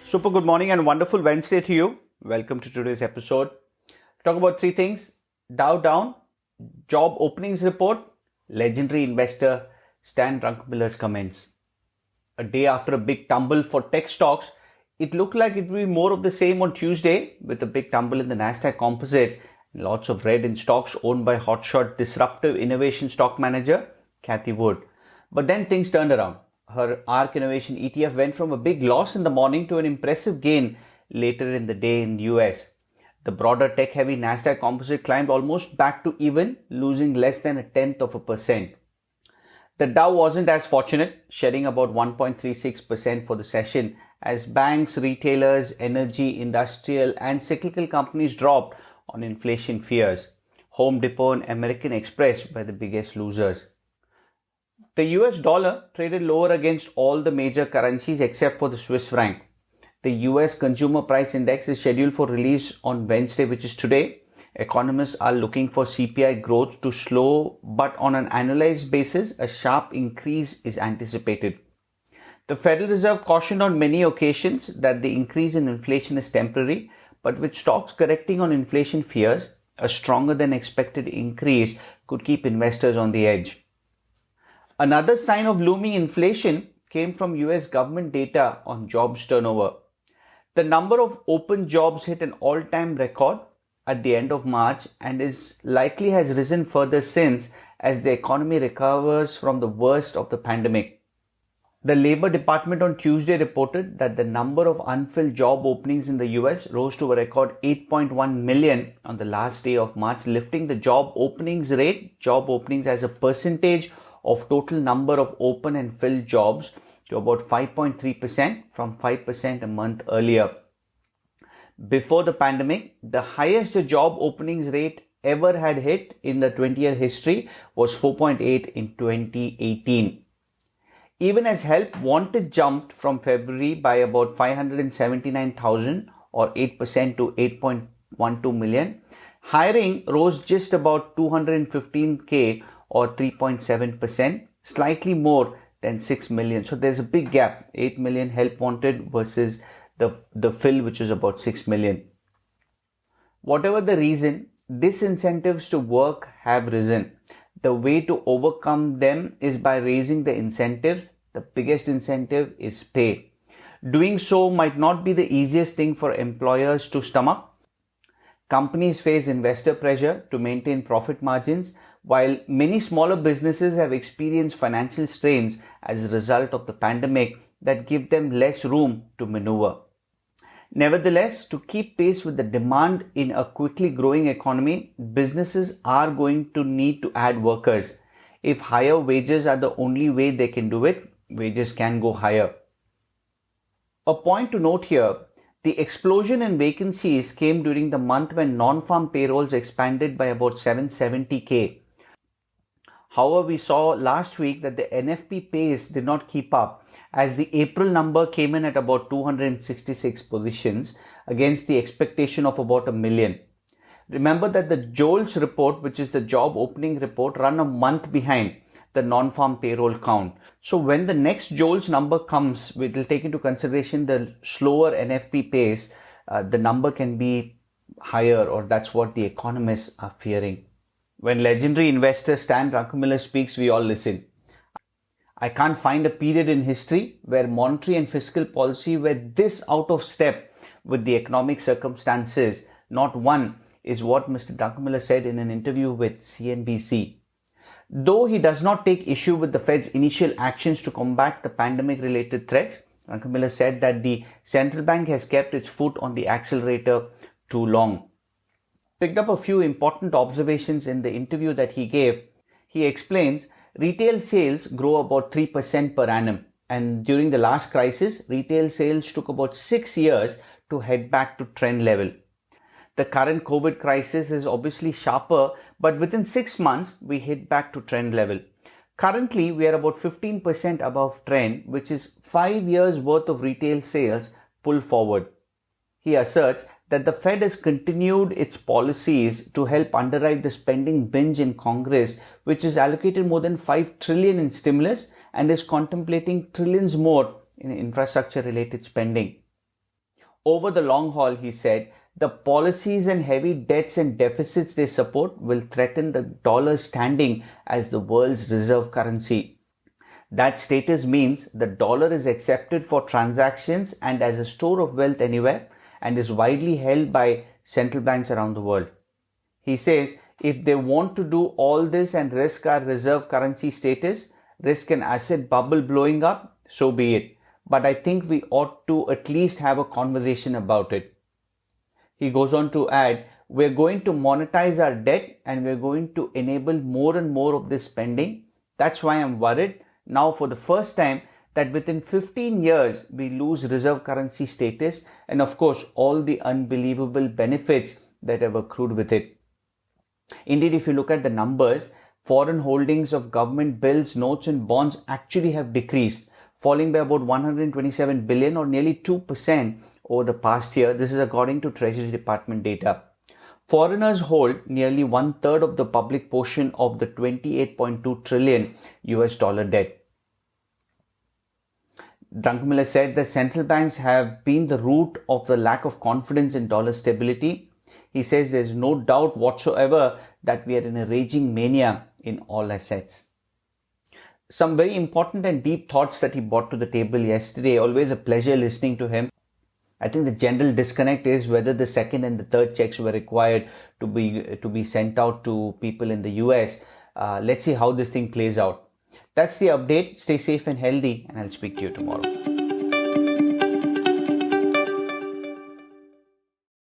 Super good morning and wonderful Wednesday to you. Welcome to today's episode. Talk about three things: Dow down, job openings report, legendary investor Stan Druckenmiller's comments. A day after a big tumble for tech stocks, it looked like it would be more of the same on Tuesday with a big tumble in the Nasdaq Composite and lots of red in stocks owned by hotshot disruptive innovation stock manager Cathie Wood. But then things turned around. Her ARK Innovation ETF went from a big loss in the morning to an impressive gain later in the day in the US. The broader tech-heavy Nasdaq Composite climbed almost back to even, losing less than 0.1%. The Dow wasn't as fortunate, shedding about 1.36% for the session as banks, retailers, energy, industrial and cyclical companies dropped on inflation fears. Home Depot and American Express were the biggest losers. The US dollar traded lower against all the major currencies except for the Swiss franc. The US Consumer Price Index is scheduled for release on Wednesday, which is today. Economists are looking for CPI growth to slow, but on an annualized basis, a sharp increase is anticipated. The Federal Reserve cautioned on many occasions that the increase in inflation is temporary, but with stocks correcting on inflation fears, a stronger than expected increase could keep investors on the edge. Another sign of looming inflation came from US government data on jobs turnover. The number of open jobs hit an all-time record at the end of March and is likely has risen further since as the economy recovers from the worst of the pandemic. The Labor Department on Tuesday reported that the number of unfilled job openings in the US rose to a record 8.1 million on the last day of March, lifting the job openings as a percentage of total number of open and filled jobs to about 5.3% from 5% a month earlier. Before the pandemic, the highest job openings rate ever had hit in the 20-year history was 4.8 in 2018. Even as help wanted jumped from February by about 579,000 or 8% to 8.12 million, hiring rose just about 215k or 3.7%, slightly more than 6 million. So there's a big gap, 8 million help wanted versus the fill, which is about 6 million. Whatever the reason, disincentives to work have risen. The way to overcome them is by raising the incentives. The biggest incentive is pay. Doing so might not be the easiest thing for employers to stomach. Companies face investor pressure to maintain profit margins, while many smaller businesses have experienced financial strains as a result of the pandemic that give them less room to maneuver. Nevertheless, to keep pace with the demand in a quickly growing economy, businesses are going to need to add workers. If higher wages are the only way they can do it, wages can go higher. A point to note here: the explosion in vacancies came during the month when non-farm payrolls expanded by about 770k. However, we saw last week that the NFP pace did not keep up as the April number came in at about 266 positions against the expectation of about 1 million. Remember that the JOLTS report, which is the job opening report, run a month behind the non-farm payroll count. So when the next JOLTS number comes, we will take into consideration the slower NFP pace. The number can be higher, or that's what the economists are fearing. When legendary investor Stan Druckenmiller speaks, we all listen. I can't find a period in history where monetary and fiscal policy were this out of step with the economic circumstances. Not one, is what Mr. Druckenmiller said in an interview with CNBC. Though he does not take issue with the Fed's initial actions to combat the pandemic-related threats, Druckenmiller said that the central bank has kept its foot on the accelerator too long. Picked up a few important observations in the interview that he gave. He explains retail sales grow about 3% per annum, and during the last crisis, retail sales took about 6 years to head back to trend level. The current COVID crisis is obviously sharper, but within 6 months, we hit back to trend level. Currently, we are about 15% above trend, which is 5 years worth of retail sales pull forward. He asserts that the Fed has continued its policies to help underwrite the spending binge in Congress, which has allocated more than $5 trillion in stimulus and is contemplating trillions more in infrastructure-related spending. Over the long haul, he said, the policies and heavy debts and deficits they support will threaten the dollar's standing as the world's reserve currency. That status means the dollar is accepted for transactions and as a store of wealth anywhere and is widely held by central banks around the world. He says, if they want to do all this and risk our reserve currency status, risk an asset bubble blowing up, so be it. But I think we ought to at least have a conversation about it. He goes on to add, we're going to monetize our debt and we're going to enable more and more of this spending. That's why I'm worried now for the first time that within 15 years we lose reserve currency status and of course all the unbelievable benefits that have accrued with it. Indeed, if you look at the numbers, foreign holdings of government bills, notes and bonds actually have decreased, falling by about 127 billion or nearly 2% over the past year. This is according to Treasury Department data. Foreigners hold nearly 1/3 of the public portion of the 28.2 trillion US dollar debt. Druckenmiller said that central banks have been the root of the lack of confidence in dollar stability. He says there's no doubt whatsoever that we are in a raging mania in all assets. Some very important and deep thoughts that he brought to the table yesterday. Always a pleasure listening to him. I think the general disconnect is whether the second and the third checks were required to be sent out to people in the US. Let's see how this thing plays out. That's the update. Stay safe and healthy, and I'll speak to you tomorrow.